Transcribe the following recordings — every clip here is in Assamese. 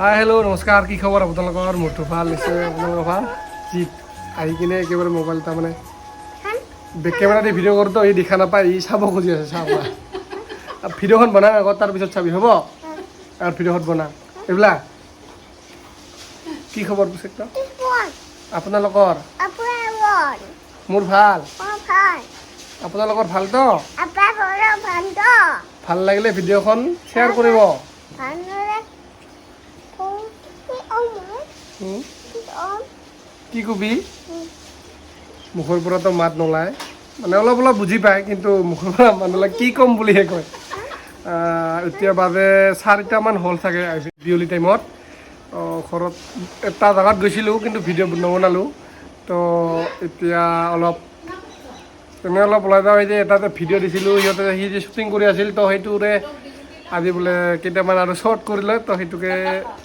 হাই হেল্ল' নমস্কাৰ, কি খবৰ আপোনালোকৰ? মোৰতো ভাল, নিশ্চয় আপোনালোকৰ ভাল। জিত আহি কিনে একেবাৰে মোবাইল এটা মানে বেক কেমেৰা দি ভিডিঅ' কৰোঁতো ই দেখা নাপায়, ই চাব খুজি আছে। চাব ভিডিঅ'খন বনাই আগত, তাৰপিছত চাবি হ'ব। আৰু ভিডিঅ'খন বনা এইবিলাক। কি খবৰ পিছে আপোনালোকৰ? মোৰ ভাল। আপোনালোকৰ ভালতো? ভাল লাগিলে ভিডিঅ'খন শ্বেয়াৰ কৰিব। কি কবি? মুখৰ পৰাতো মাত নোলায়, মানে অলপ অলপ বুজি পায়, কিন্তু মুখৰ পৰা মাত নোলায়। কি ক'ম বুলিহে কয়। এতিয়া বাজে 4টামান হ'ল চাগে বিয়লি টাইমত। ঘৰত এটা জেগাত গৈছিলোঁ, কিন্তু ভিডিঅ' নবনালোঁ। তো এতিয়া অলপ তেনে অলপ ওলাই যাওঁ। এই যে এটা ভিডিঅ' দিছিলোঁ, সিহঁতে সি যে শ্বুটিং কৰি আছিল, তো সেইটোৰে আজি বোলে কেইটামান আৰু শ্বৰ্ট কৰিলে, তো সেইটোকে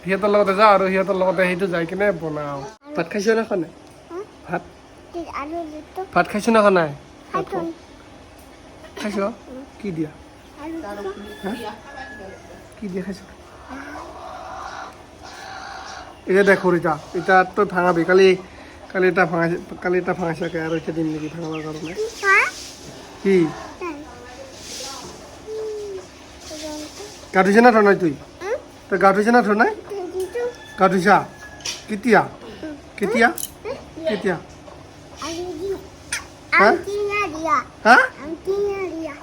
সিহঁতৰ লগতে যাওঁ আৰু সিহঁতৰ লগতে সেইটো যাই কিনে বনাওঁ। ভাত খাইছ নে খোৱা নাই? ভাত ভাত খাইছ নে খোৱা নাই? খাইছ? কি দিয়া? কি দিয়া খাইছ? এতিয়া দেখ সৰিতা, এতিয়া তই ভাঙাবি। কালি এটা ভাঙাইছে আৰু এতিয়া দিম নেকি ভাঙাবৰ কাৰণে? কি গা ধুইছে না ধৰ নাই? তই গা ধুইছে না ধৰ নাই? গা ধুইছা? কেতিয়া কেতিয়া কেতিয়া?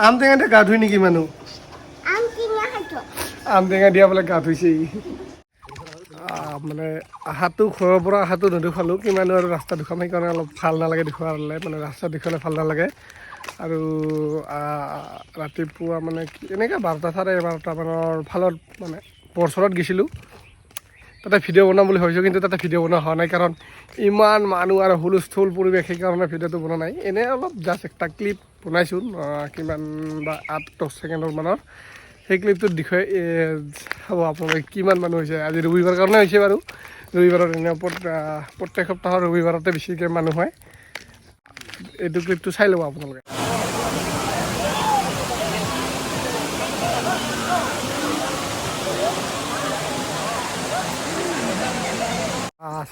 আম টেঙা দিয়া গা ধুই নেকি মানুহ? আম টেঙা দিয়া বোলে গা ধুইছে। মানে আহাটো ঘৰৰ পৰা আহাটো নেদেখালোঁ, কিমান আৰু ৰাস্তা দেখুৱাম, সেইকাৰণে অলপ ভাল নালাগে দেখুৱালে, মানে ৰাস্তা দেখুৱালে ভাল নালাগে। আৰু ৰাতিপুৱা মানে এনেকৈ 12টা 12:30 মানৰ ফালত মানে বৰচৰত গৈছিলোঁ। তাতে ভিডিঅ' বনাম বুলি ভাবিছোঁ, কিন্তু তাতে ভিডিঅ' বনোৱা হোৱা নাই, কাৰণ ইমান মানুহ আৰু হুলস্থুল পৰিৱেশ, সেইকাৰণে ভিডিঅ'টো বনোৱা নাই। এনেই অলপ জাষ্ট একটা ক্লিপ বনাইছোঁ, কিমান বা 8-10 ছেকেণ্ডৰ মানৰ। সেই ক্লিপটোৰ বিষয়ে চাব আপোনালোকে কিমান মানুহ হৈছে। আজি ৰবিবাৰ কাৰণে হৈছে বাৰু, ৰবিবাৰৰ দিনা প্ৰত্যেক সপ্তাহৰ ৰবিবাৰতে বেছিকৈ মানুহ হয়। এইটো ক্লিপটো চাই ল'ব আপোনালোকে।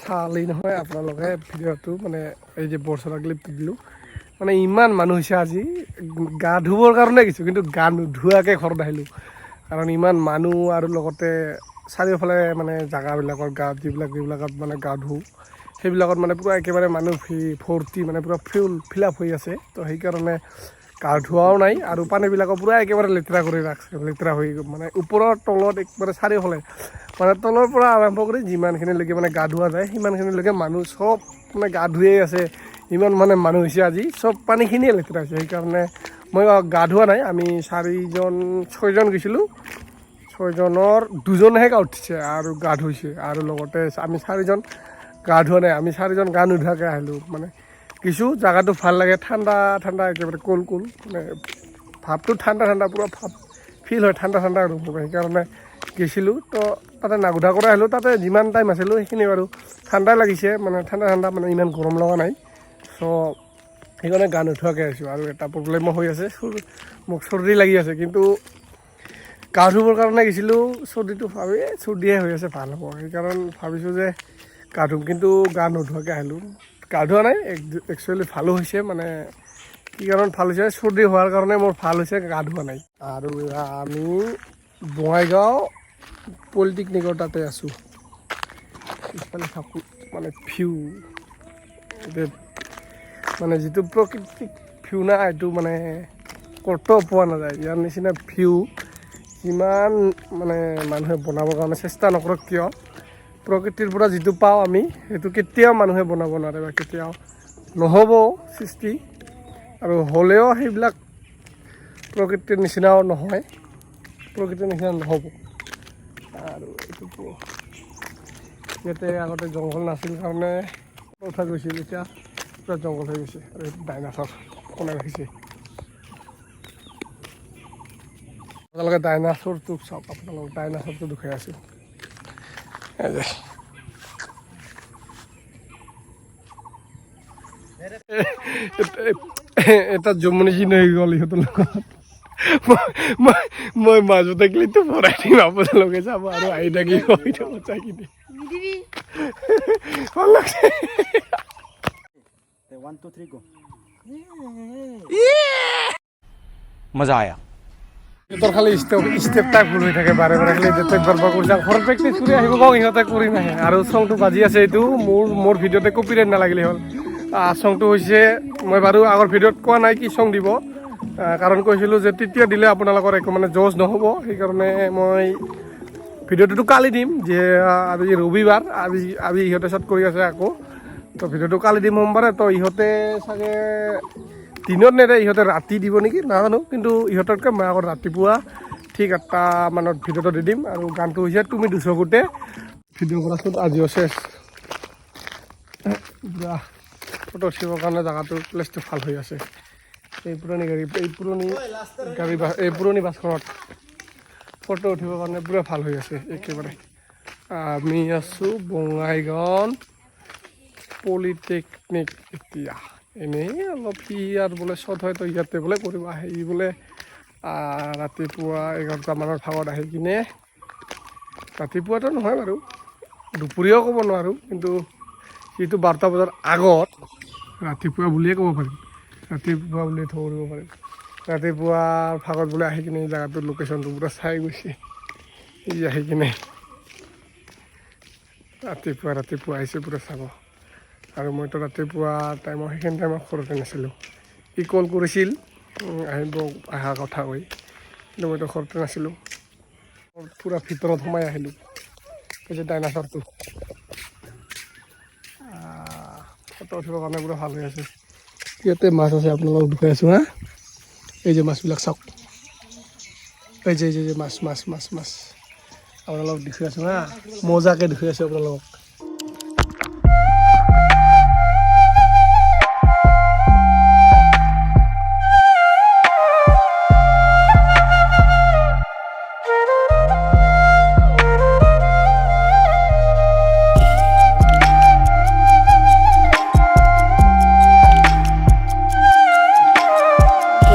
চালি নহয় আপোনালোকে ভিডিঅ'টো, মানে এই যে বৰচৰা ক্লিপটো দিলোঁ, মানে ইমান মানুহ হৈছে আজি। গা ধুবৰ কাৰণে গৈছোঁ, কিন্তু গা নোধোৱাকৈ ঘৰত আহিলোঁ, কাৰণ ইমান মানুহ। আৰু লগতে চাৰিওফালে মানে জেগাবিলাকৰ যিবিলাকত মানে গা ধুওঁ, সেইবিলাকত মানে পূৰা একেবাৰে মানুহ ভৰ্তি, মানে পূৰা ফিল আপ হৈ আছে। তো সেইকাৰণে গা ধোৱাও নাই, আৰু পানীবিলাকো পূৰা একেবাৰে লেতেৰা কৰি ৰাখছে, লেতেৰা হৈ মানে ওপৰৰ তলত একেবাৰে চাৰিওফালে, মানে তলৰ পৰা আৰম্ভ কৰি যিমানখিনিলৈকে মানে গা ধোৱা যায়, সিমানখিনিলৈকে মানুহ চব মানে গা ধুয়ে আছে। ইমান মানে মানুহ হৈছে আজি, চব পানীখিনিয়ে লেতেৰা হৈছে। সেইকাৰণে মই গা ধোৱা নাই। আমি 6জন গৈছিলোঁ, 6জনৰ 2জনহে গা উঠিছে আৰু গা ধুইছে, আৰু লগতে আমি 4জন গা ধোৱা নাই। আমি 4জন গা নোধোৱাকৈ আহিলোঁ। মানে কিছু জেগাটো ভাল লাগে, ঠাণ্ডা ঠাণ্ডা, একেবাৰে কুল মানে ভাৱটো ঠাণ্ডা পূৰা ভাৱ ফিল হয়, ঠাণ্ডা অনুভৱ হয়। সেইকাৰণে গৈছিলোঁ, তো তাতে নাগোধা কৰা আহিলোঁ। তাতে যিমান টাইম আছিলোঁ সেইখিনি বাৰু ঠাণ্ডাই লাগিছে, মানে ঠাণ্ডা, মানে ইমান গৰম লগা নাই। চ' সেইকাৰণে গা নোধোৱাকৈ আহিছোঁ। আৰু এটা প্ৰব্লেমো হৈ আছে, মোক চৰ্দি লাগি আছে, কিন্তু গা ধুবৰ কাৰণে গৈছিলোঁ। চৰ্দিহে হৈ আছে, ভাল হ'ব, সেইকাৰণে ভাবিছোঁ যে গা ধুম, কিন্তু গা নোধোৱাকৈ আহিলোঁ। গা ধোৱা নাই, একচুৱেলি ভালো হৈছে, মানে কি কাৰণত ভাল হৈছে, চৰ্দি হোৱাৰ কাৰণে মোৰ ভাল হৈছে, গা ধোৱা নাই। আৰু আমি বঙাইগাঁও পলিটেকনিকৰ তাতে আছোঁ। ইফালে থাকোঁ, মানে ভিউ মানে যিটো প্ৰাকৃতিক ভিউ না, এইটো মানে ক'তো পোৱা নাযায়। ইয়াৰ নিচিনা ভিউ যিমান মানে মানুহে বনাবৰ কাৰণে চেষ্টা নকৰক কিয়, প্ৰকৃতিৰ পৰা যিটো পাওঁ আমি, সেইটো কেতিয়াও মানুহে বনাব নোৱাৰে, বা কেতিয়াও নহ'ব সৃষ্টি। আৰু হ'লেও সেইবিলাক প্ৰকৃতিৰ নিচিনাও নহয়, প্ৰকৃতিৰ নিচিনা নহ'ব। আৰু এইটো ইয়াতে আগতে জংঘল নাছিল কাৰণে উঠা গৈছিল, এতিয়া পূৰা জংঘল হৈ গৈছে। আৰু ডাইনাছৰ কোনে ৰাখিছে, আপোনালোকে ডাইনাছৰটো চাওক। আপোনালোকে ডাইনাছৰটো দেখুৱাই আছোঁ। এটা জমনি চিন হৈ গ'ল ইহঁতৰ লগত মই মাজত থাকিলেতো ভৰাই দিম আপোনালোকে চাব আৰু আহি থাকিব বচাই কিনে ভাল লাগছে 1 2 3 go मजा आया তোৰ খালি ষ্টেপটা ভুল হৈ থাকে বাৰে বাৰে খালি যেতে বাৰবাৰ কৰিছা ঘৰত প্ৰেক্টিছ কৰি আহিব কওঁ ইহঁতে কৰি নাহে আৰু চংটো বাজি আছে এইটো মোৰ ভিডিঅ'তে কপিৰাইট নালাগিলে হ'ল চংটো হৈছে মই বাৰু আগৰ ভিডিঅ'ত কোৱা নাই কি চং দিব কাৰণ কৈছিলোঁ যে তেতিয়া দিলে আপোনালোকৰ একো মানে জজ নহ'ব সেইকাৰণে মই ভিডিঅ'টোতো কালি দিম যে আজি ৰবিবাৰ আজি ইহঁতে শ্বট কৰি আছে আকৌ তো ভিডিঅ'টো কালি দিম সোমবাৰে তো ইহঁতে চাগে দিনত নেদে ইহঁতে ৰাতি দিব নেকি নাজানো কিন্তু ইহঁততকৈ মই আগত ৰাতিপুৱা ঠিক 8টা মানত ভিডিঅ'টো দি দিম আৰু গানটো হৈছে তুমি দুচকুতে ভিডিঅ' কৰাচোন আজিও চেছ পুৰা ফটো উঠিবৰ কাৰণে জেগাটো প্লেচটো ভাল হৈ আছে এই পুৰণি বাছখনত ফটো উঠিবৰ কাৰণে পুৰা ভাল হৈ আছে একেবাৰে আমি আছোঁ বঙাইগাঁও পলিটেকনিক এতিয়া এনেই অলপ ইয়াত বোলে শ্বট হয় তো ইয়াতে বোলে কৰিব আহে ই বোলে ৰাতিপুৱা 11টা মানত ভাগত আহি কিনে ৰাতিপুৱাতো নহয় বাৰু দুপৰীয়াও ক'ব নোৱাৰোঁ কিন্তু যিটো 12টা বজাৰ আগত ৰাতিপুৱা বুলিয়ে ক'ব পাৰিম ৰাতিপুৱা বুলিয়ে ধৰিব পাৰিম ৰাতিপুৱাৰ ভাগত বোলে আহি কিনে জেগাটোৰ লোকেশ্যনটো পুৰা চাই গৈছে ই আহি কিনে ৰাতিপুৱা আহিছে পুৰা চাব আৰু মইতো ৰাতিপুৱা টাইমত সেইখিনি টাইমত ঘৰতে নাছিলোঁ ই কল কৰিছিল আহিব অহাৰ কথা কৈ কিন্তু মইতো ঘৰতে নাছিলোঁ পুৰা ভিতৰত সোমাই আহিলোঁ এই যে ডাইনাছৰটো ফটো উঠিবৰ কাৰণে পুৰা ভাল হৈ আছে ইয়াতে মাছ আছে আপোনালোকক দেখুৱাই আছোঁ হা এই যে মাছবিলাক চাওক এই যে মাছ আপোনালোকক দেখুৱাই আছোঁ হা মজাকৈ দেখুৱাই আছোঁ আপোনালোকক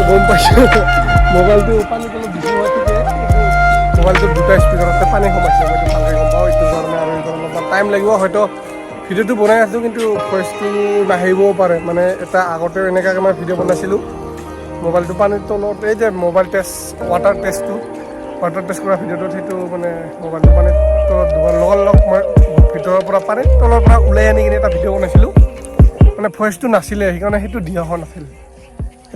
গম পাইছোঁ মোবাইলটো পানী তলত দিছোঁ হয় ঠিকে মোবাইলটোত দুটা স্পীকাৰতে পানী সোমাইছে মইতো ভালকৈ গম পাওঁ এইটো কাৰণে আৰু এইটো অলপমান টাইম লাগিব হয়তো ভিডিঅ'টো বনাই আছোঁ কিন্তু ভইচটো নাহিবও পাৰে মানে এটা আগতে এনেকুৱাকৈ মই ভিডিঅ' বনাইছিলোঁ মোবাইলটো পানীৰ তলত এই যে মোবাইল টেষ্ট ৱাটাৰ টেষ্ট কৰা ভিডিঅ'টোত সেইটো মানে মোবাইলটো পানীৰ তলত ধোৱাৰ লগ মই ভিতৰৰ পৰা পানীৰ তলৰ পৰা ওলাই আনি কিনে এটা ভিডিঅ' বনাইছিলোঁ মানে ভইচটো নাছিলে সেইকাৰণে সেইটো দিয়া হোৱা নাছিল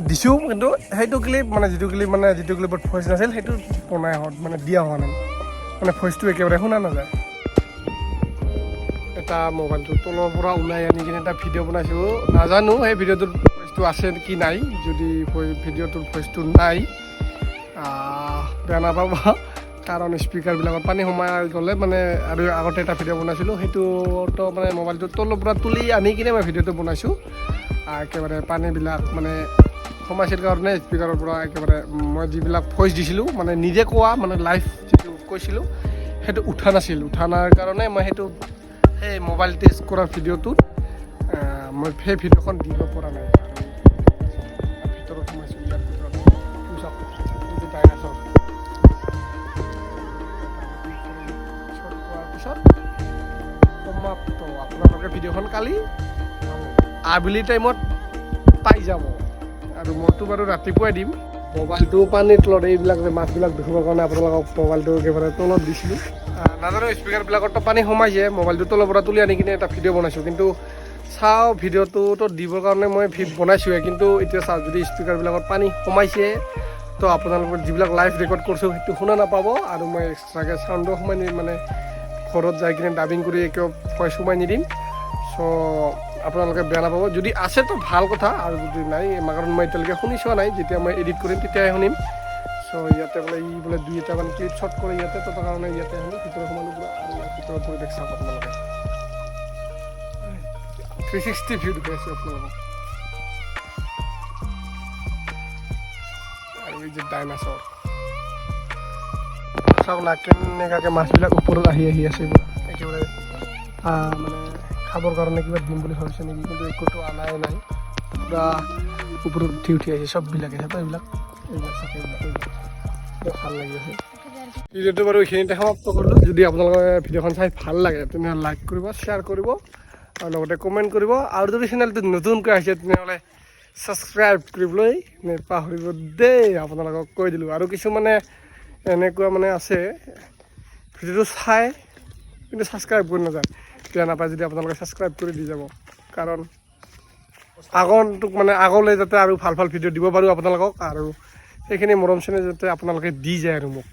দিছোঁ কিন্তু সেইটো ক্লিপ মানে যিটো ক্লিপত ভইচ নাছিল সেইটো বনাই মানে দিয়া হোৱা নাই মানে ভইচটো একেবাৰে শুনা নাযায় এটা মোবাইলটো তলৰ পৰা ওলাই আনি কিনে এটা ভিডিঅ' বনাইছোঁ নাজানো সেই ভিডিঅ'টোৰ ভইচটো আছে কি নাই যদি ভিডিঅ'টোৰ ভইচটো নাই বেয়া নাপাবা কাৰণ স্পীকাৰবিলাকত পানী সোমাই গ'লে মানে আৰু আগতে এটা ভিডিঅ' বনাইছিলোঁ সেইটোতো মানে মোবাইলটো তলৰ পৰা তুলি আনি কিনে মই ভিডিঅ'টো বনাইছোঁ একেবাৰে পানীবিলাক মানে সোমাইছিল কাৰণে স্পীকাৰৰ পৰা একেবাৰে মই যিবিলাক ভইচ দিছিলোঁ মানে নিজে কোৱা মানে লাইভ যিটো কৈছিলোঁ সেইটো উঠা নাই কাৰণে মই সেইটো সেই মোবাইল টেষ্ট কৰা ভিডিঅ'টোত মই সেই ভিডিঅ'খন দিব পৰা নাই ভিতৰত সোমাইছোঁ ইয়াৰ ভিতৰত ডাইনাছৰ পিছত সমাপ্ত আপোনালোকে ভিডিঅ'খন কালি আবেলি টাইমত পাই যাব আৰু মইতো বাৰু ৰাতিপুৱাই দিম মোবাইলটো পানীৰ তলত এইবিলাক যে মাছবিলাক দেখিবৰ কাৰণে আপোনালোকক মোবাইলটো একেবাৰে তলত দিছিলোঁ নাজানো স্পীকাৰবিলাকতো পানী সোমাইছে মোবাইলটো তলৰ পৰা তুলি আনি কিনে এটা ভিডিঅ' বনাইছোঁ কিন্তু চাওঁ ভিডিঅ'টোতো দিবৰ কাৰণে মই বনাইছোঁৱে কিন্তু এতিয়া চাওঁ যদি স্পীকাৰবিলাকত পানী সোমাইছে তো আপোনালোকৰ যিবিলাক লাইভ ৰেকৰ্ড কৰিছোঁ সেইটো শুনা নাপাব আৰু মই এক্সট্ৰাকৈ চাউণ্ডো সোমাই মানে ঘৰত যাই কিনে ডাবিং কৰি একেও ভইচ সোমাই নিদিম চ' আপোনালোকে বেয়া নাপাব যদি আছে তো ভাল কথা আৰু যদি নাই কাৰণ মই এতিয়ালৈকে শুনি চোৱা নাই যেতিয়া মই এডিট কৰিম তেতিয়াহে শুনিম চ' ইয়াতে বোলে ই বোলে 2-এটা মানে ক্লিপ শ্বট কৰে ইয়াতে তো তাৰ কাৰণে ইয়াতে শুনি ভিতৰত সোমালোঁ পুৰা আৰু ইয়াৰ ভিতৰৰ পৰিৱেশ চাওক আপোনালোকে 360 ভিউ দেখুৱাই আছোঁ আপোনালোকক আৰু এই যে ডাইনাছৰ চাওক না কেনেকুৱাকৈ মাছবিলাক ওপৰত আহি আছে পুৰা একেবাৰে মানে খাবৰ কাৰণে কিবা দিম বুলি ভাবিছে নেকি কিন্তু একোতো অনাই নাই পুৰা ওপৰত উঠি উঠি আহিছে চববিলাকে চাব এইবিলাক চাব ভাল লাগি আছে। ভিডিঅ'টো বাৰু এইখিনিতে সমাপ্ত কৰিলোঁ। যদি আপোনালোকে ভিডিঅ'খন চাই ভাল লাগে তেনেহ'লে লাইক কৰিব, শ্বেয়াৰ কৰিব আৰু লগতে কমেণ্ট কৰিব। আৰু যদি চেনেলটো নতুনকৈ আহিছে তেনেহ'লে ছাবস্ক্ৰাইব কৰিবলৈ নেপাহৰিব দেই। আপোনালোকক কৈ দিলোঁ। আৰু কিছুমানে এনেকুৱা মানে আছে ভিডিঅ'টো চাই কিন্তু ছাবস্ক্ৰাইব কৰি নাযায়। বেয়া নাপায় যদি আপোনালোকে ছাবস্ক্ৰাইব কৰি দি যাব, কাৰণ আগন্তুক মানে আগলৈ যাতে আৰু ভাল ভাল ভিডিঅ' দিব পাৰোঁ আপোনালোকক, আৰু সেইখিনি মৰম চেনেহ যাতে আপোনালোকে দি যায় আৰু মোক।